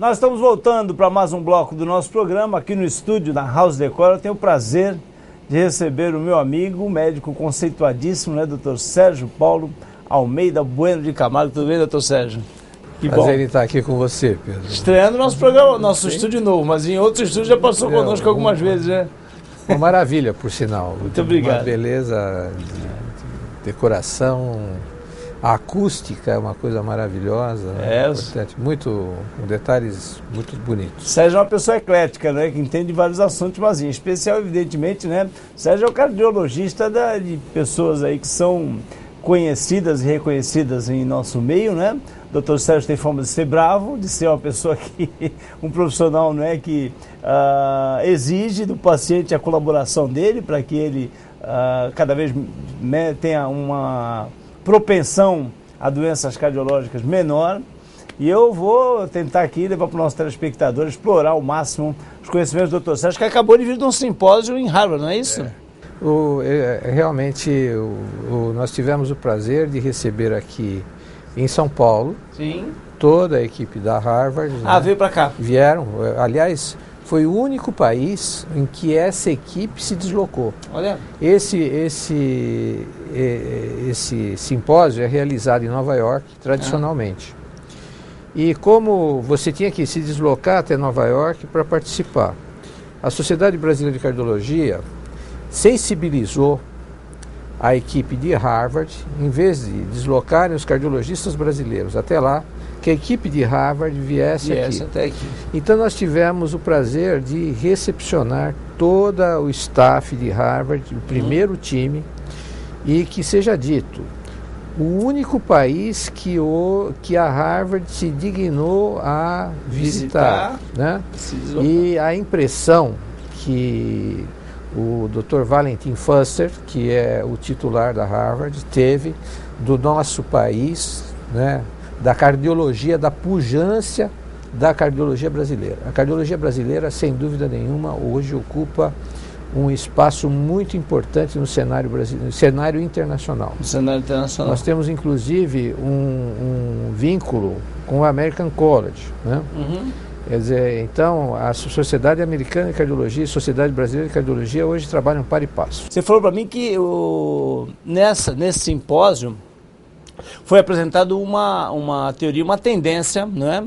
Nós estamos voltando para mais um bloco do nosso programa aqui no estúdio da House Decor. Eu tenho o prazer de receber o meu amigo, o médico conceituadíssimo, né, Dr. Sérgio Paulo Almeida Bueno de Camargo. Tudo bem, Dr. Sérgio? Que prazer em estar aqui com você, Pedro. Estreando nosso programa, nosso estúdio novo, mas em outro estúdio já passou conosco algumas vezes, né? Uma maravilha, por sinal. Muito obrigado. Uma beleza de decoração, a acústica é uma coisa maravilhosa, né? Importante, com detalhes muito bonitos. Sérgio é uma pessoa eclética, né, que entende vários assuntos, mas em especial, evidentemente, né, Sérgio é o cardiologista de pessoas aí que são conhecidas e reconhecidas em nosso meio, né? O Dr. Sérgio tem fama de ser bravo, de ser uma pessoa que, um profissional, né, que exige do paciente a colaboração dele para que ele cada vez tenha uma propensão a doenças cardiológicas menor. E eu vou tentar aqui levar para os nossos telespectadores, explorar ao máximo os conhecimentos do Dr. Sérgio, que acabou de vir de um simpósio em Harvard, não é isso? Realmente, nós tivemos o prazer de receber aqui em São Paulo. Sim. Toda a equipe da Harvard. Né? Veio para cá. Vieram, aliás, foi o único país em que essa equipe se deslocou. Olha. Esse simpósio é realizado em Nova York, tradicionalmente. E como você tinha que se deslocar até Nova York para participar, a Sociedade Brasileira de Cardiologia sensibilizou a equipe de Harvard, em vez de deslocarem os cardiologistas brasileiros até lá, que a equipe de Harvard viesse aqui. Até aqui. Então nós tivemos o prazer de recepcionar todo o staff de Harvard, o primeiro time, e que seja dito, o único país que a Harvard se dignou a visitar. Né? E a impressão que o Dr. Valentin Fuster, que é o titular da Harvard, teve do nosso país, né, da cardiologia, da pujança da cardiologia brasileira. A cardiologia brasileira, sem dúvida nenhuma, hoje ocupa um espaço muito importante no cenário brasileiro, no cenário internacional. No cenário internacional. Nós temos, inclusive, um vínculo com o American College, né? Uhum. Quer dizer, então, a Sociedade Americana de Cardiologia e a Sociedade Brasileira de Cardiologia hoje trabalham par e passo. Você falou para mim que nesse simpósio foi apresentada uma teoria, uma tendência, né,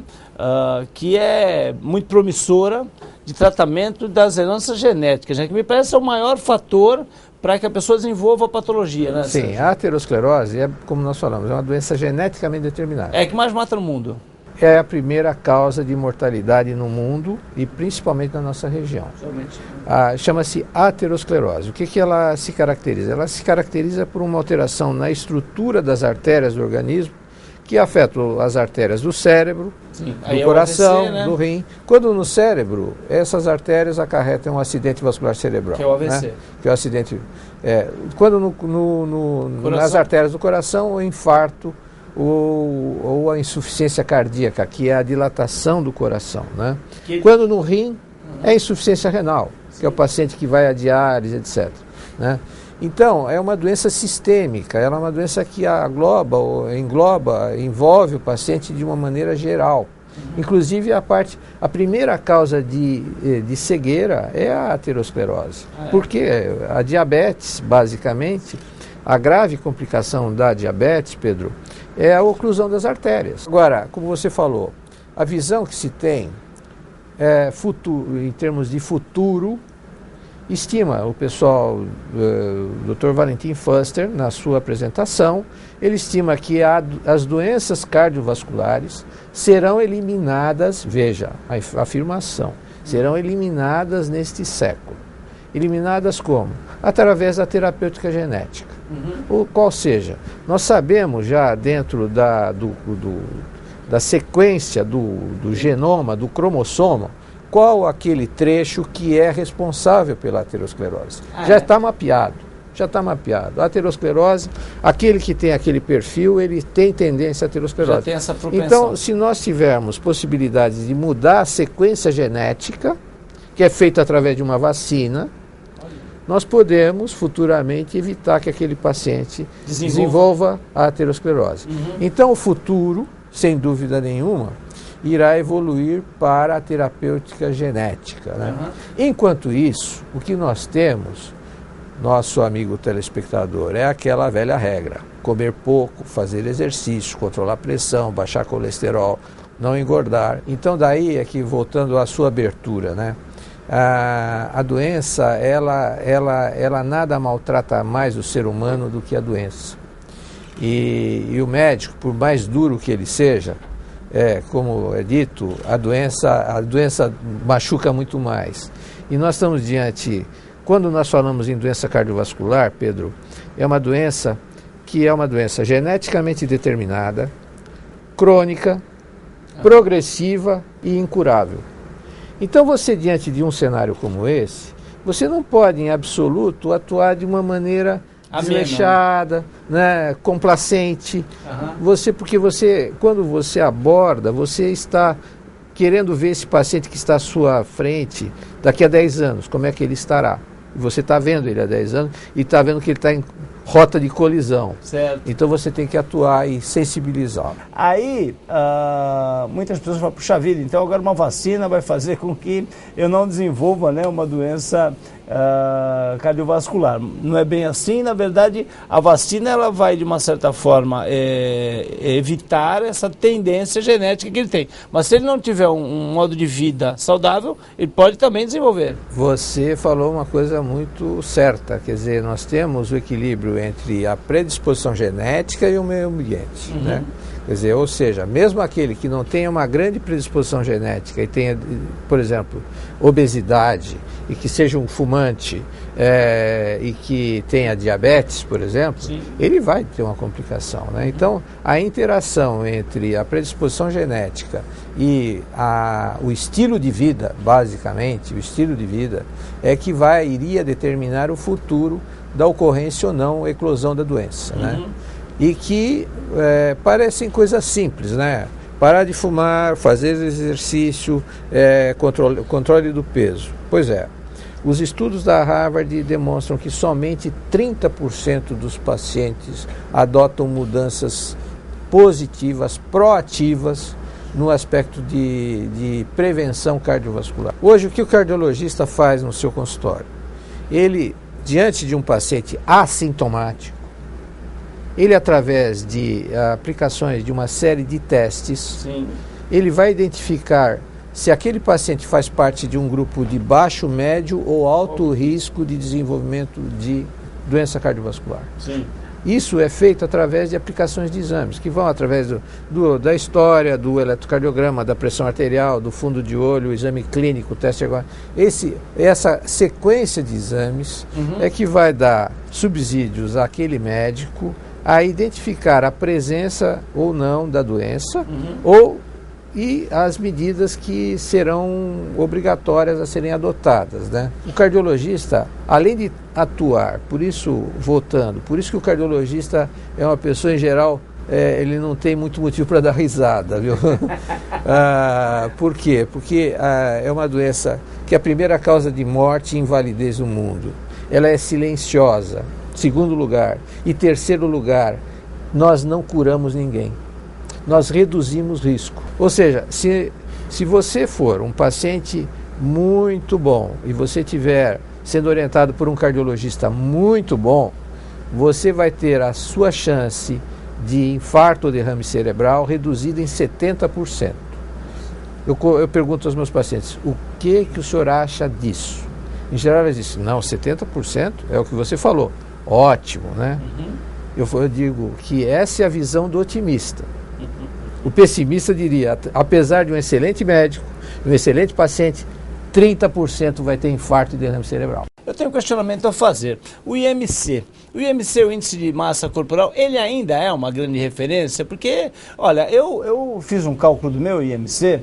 que é muito promissora de tratamento das heranças genéticas, né, que me parece o maior fator para que a pessoa desenvolva a patologia. Né, Sim, a aterosclerose é, como nós falamos, é uma doença geneticamente determinada. É a que mais mata no mundo. É a primeira causa de mortalidade no mundo e principalmente na nossa região. Chama-se aterosclerose. O que ela se caracteriza? Ela se caracteriza por uma alteração na estrutura das artérias do organismo que afeta as artérias do cérebro, do coração, AVC, né? Do rim. Quando no cérebro, essas artérias acarretam um acidente vascular cerebral. Que é o AVC. Né? Que é o acidente. Quando nas artérias do coração, o infarto, ou a insuficiência cardíaca, que é a dilatação do coração, né? Quando no rim, é insuficiência renal, que é o paciente que vai à diálise, etc. Né? Então, é uma doença sistêmica, ela é uma doença que envolve o paciente de uma maneira geral. Inclusive, a primeira causa de cegueira é a aterosclerose. Porque a diabetes, basicamente, a grave complicação da diabetes, Pedro, é a oclusão das artérias. Agora, como você falou, a visão que se tem em termos de futuro, estima o pessoal, o Dr. Valentin Fuster, na sua apresentação, ele estima que as doenças cardiovasculares serão eliminadas, veja, a afirmação, serão eliminadas neste século. Eliminadas como? Através da terapêutica genética. Qual seja, nós sabemos já dentro da sequência do genoma, do cromossoma, qual aquele trecho que é responsável pela aterosclerose. Já está mapeado. A aterosclerose, aquele que tem aquele perfil, ele tem tendência à aterosclerose. Já tem essa propensão. Então, se nós tivermos possibilidades de mudar a sequência genética, que é feita através de uma vacina, nós podemos futuramente evitar que aquele paciente desenvolva a aterosclerose. Então, o futuro, sem dúvida nenhuma, irá evoluir para a terapêutica genética, né? Enquanto isso, o que nós temos, nosso amigo telespectador, é aquela velha regra: comer pouco, fazer exercício, controlar a pressão, baixar colesterol, não engordar. Então daí é que, voltando à sua abertura, né? A doença, ela nada maltrata mais o ser humano do que a doença. E o médico, por mais duro que ele seja, como é dito, a doença machuca muito mais. E nós estamos diante, quando nós falamos em doença cardiovascular, Pedro, é uma doença que é uma doença geneticamente determinada, crônica, progressiva e incurável. Então você, diante de um cenário como esse, você não pode em absoluto atuar de uma maneira desleixada, né, complacente. Porque quando você aborda, você está querendo ver esse paciente que está à sua frente daqui a 10 anos, como é que ele estará. E você está vendo ele há 10 anos e está vendo que ele está em rota de colisão. Certo. Então você tem que atuar e sensibilizá-lo. Aí, muitas pessoas falam, puxa vida, então agora uma vacina vai fazer com que eu não desenvolva, né, uma doença cardiovascular. Não é bem assim. Na verdade, a vacina ela vai, de uma certa forma, evitar essa tendência genética que ele tem. Mas se ele não tiver um modo de vida saudável, ele pode também desenvolver. Você falou uma coisa muito certa, quer dizer, nós temos o equilíbrio entre a predisposição genética e o meio ambiente, né? Quer dizer, ou seja, mesmo aquele que não tenha uma grande predisposição genética e tenha, por exemplo, obesidade e que seja um fumante e que tenha diabetes, por exemplo, sim, ele vai ter uma complicação, né? Então, a interação entre a predisposição genética e o estilo de vida, basicamente, o estilo de vida, é que iria determinar o futuro da ocorrência ou não, eclosão da doença, né? E que parecem coisas simples, né? Parar de fumar, fazer exercício, controle do peso. Pois é, os estudos da Harvard demonstram que somente 30% dos pacientes adotam mudanças positivas, proativas, no aspecto de prevenção cardiovascular. Hoje, o que o cardiologista faz no seu consultório? Ele, diante de um paciente assintomático, ele, através de aplicações de uma série de testes, sim, ele vai identificar se aquele paciente faz parte de um grupo de baixo, médio ou alto risco de desenvolvimento de doença cardiovascular. Sim. Isso é feito através de aplicações de exames, que vão através da história, do eletrocardiograma, da pressão arterial, do fundo de olho, o exame clínico, o teste agora. Essa sequência de exames é que vai dar subsídios àquele médico a identificar a presença ou não da doença e as medidas que serão obrigatórias a serem adotadas, né? O cardiologista, além de atuar, por isso que o cardiologista é uma pessoa, em geral, ele não tem muito motivo para dar risada, viu? Por quê? Porque é uma doença que é a primeira causa de morte e invalidez no mundo. Ela é silenciosa. Segundo lugar. E terceiro lugar, nós não curamos ninguém. Nós reduzimos risco. Ou seja, se você for um paciente muito bom e você estiver sendo orientado por um cardiologista muito bom, você vai ter a sua chance de infarto ou derrame cerebral reduzida em 70%. Eu pergunto aos meus pacientes, o que o senhor acha disso? Em geral eles dizem, não, 70% é o que você falou. Ótimo, né? Eu digo que essa é a visão do otimista. O pessimista diria, apesar de um excelente médico, um excelente paciente, 30% vai ter infarto e derrame cerebral. Eu tenho um questionamento a fazer. O IMC, o Índice de Massa Corporal, ele ainda é uma grande referência? Porque, olha, eu fiz um cálculo do meu IMC,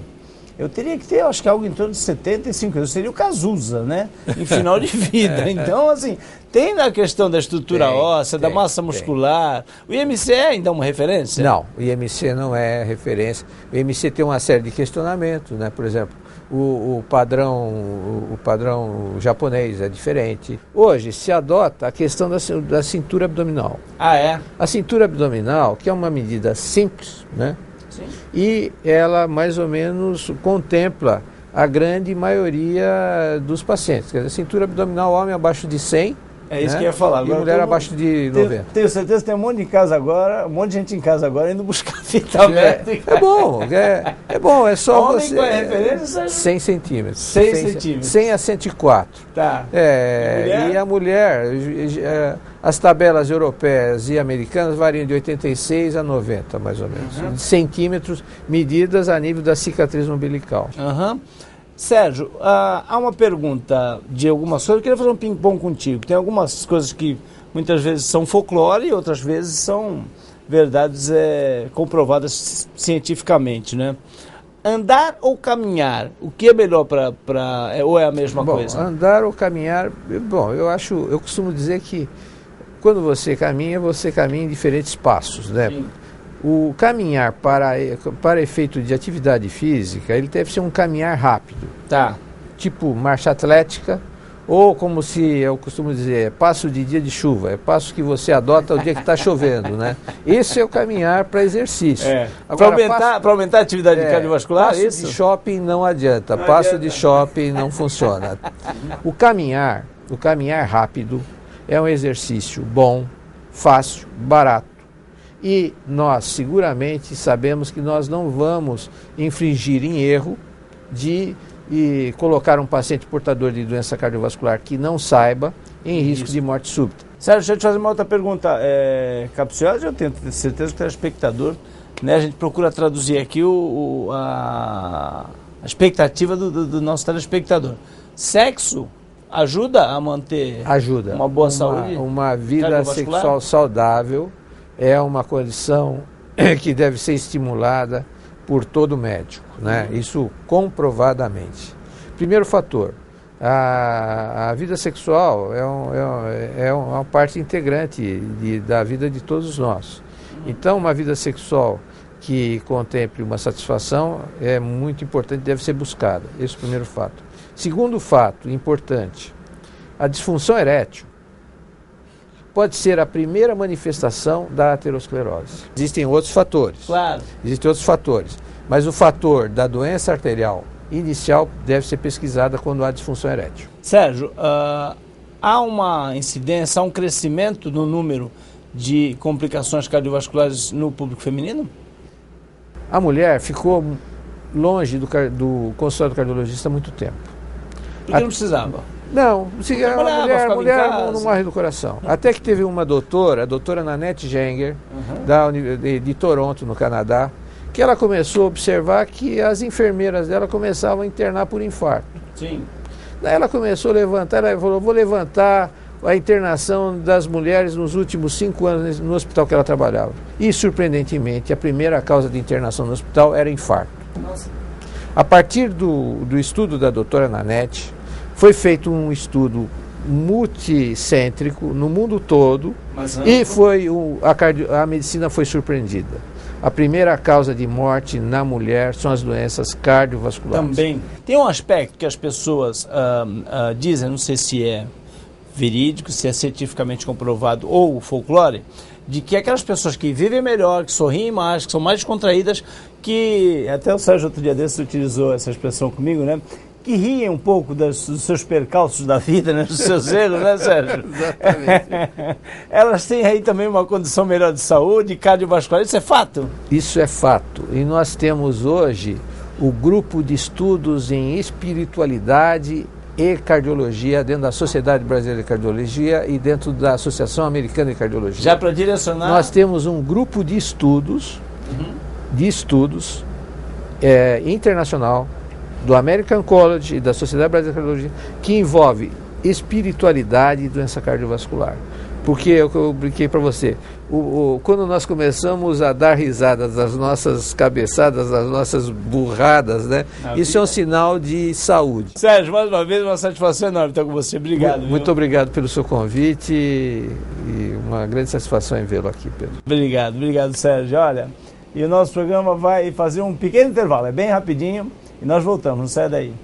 eu teria que ter, acho que algo em torno de 75 anos. Seria o Cazuza, né? Em final de vida. Então, assim, tem na questão da estrutura óssea, da massa muscular. O IMC é ainda uma referência? Não, o IMC não é referência. O IMC tem uma série de questionamentos, né? Por exemplo, o padrão japonês é diferente. Hoje se adota a questão da cintura abdominal. Ah, é? A cintura abdominal, que é uma medida simples, né? Sim. E ela mais ou menos contempla a grande maioria dos pacientes. Quer dizer, cintura abdominal, homem abaixo de 100. É isso que eu ia falar. Agora, e mulher abaixo de 90. Tenho certeza que tem um monte de casa agora, um monte de gente em casa agora indo buscar fita métrica. É bom, é só homem, você... qual é a referência? 100 centímetros. 100 centímetros. 100 a 104. Tá. E a mulher, as tabelas europeias e americanas variam de 86 a 90, mais ou menos. Centímetros medidas a nível da cicatriz umbilical. Sérgio, há uma pergunta de algumas coisas. Eu queria fazer um ping-pong contigo. Tem algumas coisas que muitas vezes são folclore e outras vezes são verdades comprovadas cientificamente, né? Andar ou caminhar, o que é melhor ou é a mesma coisa? Andar ou caminhar, eu costumo dizer que quando você caminha em diferentes passos, né? Sim. O caminhar para efeito de atividade física, ele deve ser um caminhar rápido. Tá. Tipo marcha atlética, ou como eu costumo dizer, passo de dia de chuva, é passo que você adota o dia que está chovendo, né? Esse é o caminhar para exercício. Para aumentar a atividade cardiovascular, passo de shopping não adianta, passo de shopping não funciona. O caminhar rápido é um exercício bom, fácil, barato. E nós seguramente sabemos que nós não vamos infringir em erro de colocar um paciente portador de doença cardiovascular que não saiba em risco de morte súbita. Sérgio, deixa eu te fazer uma outra pergunta capciosa. Eu tenho certeza que o telespectador, né, a gente procura traduzir aqui a expectativa do nosso telespectador. Sexo ajuda a manter uma boa saúde? Uma vida sexual saudável é uma condição que deve ser estimulada por todo médico, né? Isso comprovadamente. Primeiro fator, a vida sexual é uma parte integrante da vida de todos nós. Então, uma vida sexual que contemple uma satisfação é muito importante, deve ser buscada. Esse é o primeiro fato. Segundo fato importante, a disfunção erétil pode ser a primeira manifestação da aterosclerose. Existem outros fatores. Claro. Existem outros fatores. Mas o fator da doença arterial inicial deve ser pesquisada quando há disfunção erétil. Sérgio, há uma incidência, há um crescimento no número de complicações cardiovasculares no público feminino? A mulher ficou longe do consultório do cardiologista há muito tempo. Porque não precisava? Não, a mulher não morre do coração. Até que teve uma doutora, a doutora Nanette Jenger, de Toronto, no Canadá, que ela começou a observar que as enfermeiras dela começavam a internar por infarto. Sim. Daí ela começou a levantar, ela falou, vou levantar a internação das mulheres nos últimos 5 anos no hospital que ela trabalhava. E, surpreendentemente, a primeira causa de internação no hospital era infarto. Nossa. A partir do estudo da doutora Nanette, foi feito um estudo multicêntrico no mundo todo e a medicina foi surpreendida. A primeira causa de morte na mulher são as doenças cardiovasculares. Também. Tem um aspecto que as pessoas dizem, não sei se é verídico, se é cientificamente comprovado ou folclore, de que aquelas pessoas que vivem melhor, que sorriem mais, que são mais descontraídas, que até o Sérgio outro dia desses utilizou essa expressão comigo, né? Que riem um pouco dos seus percalços da vida, né? Dos seus erros, né, Sérgio? Exatamente. Elas têm aí também uma condição melhor de saúde, cardiovascular, isso é fato? Isso é fato. E nós temos hoje o grupo de estudos em espiritualidade e cardiologia dentro da Sociedade Brasileira de Cardiologia e dentro da Associação Americana de Cardiologia. Já para direcionar? Nós temos um grupo de estudos, internacional, do American College e da Sociedade Brasileira de Cardiologia, que envolve espiritualidade e doença cardiovascular. Porque eu brinquei para você, quando nós começamos a dar risadas das nossas cabeçadas, das nossas burradas, né? Isso é um sinal de saúde. Sérgio, mais uma vez, uma satisfação enorme estar com você. Obrigado. Muito obrigado pelo seu convite e uma grande satisfação em vê-lo aqui, Pedro. Obrigado, Sérgio. Olha, e o nosso programa vai fazer um pequeno intervalo, é bem rapidinho, e nós voltamos, não sai daí.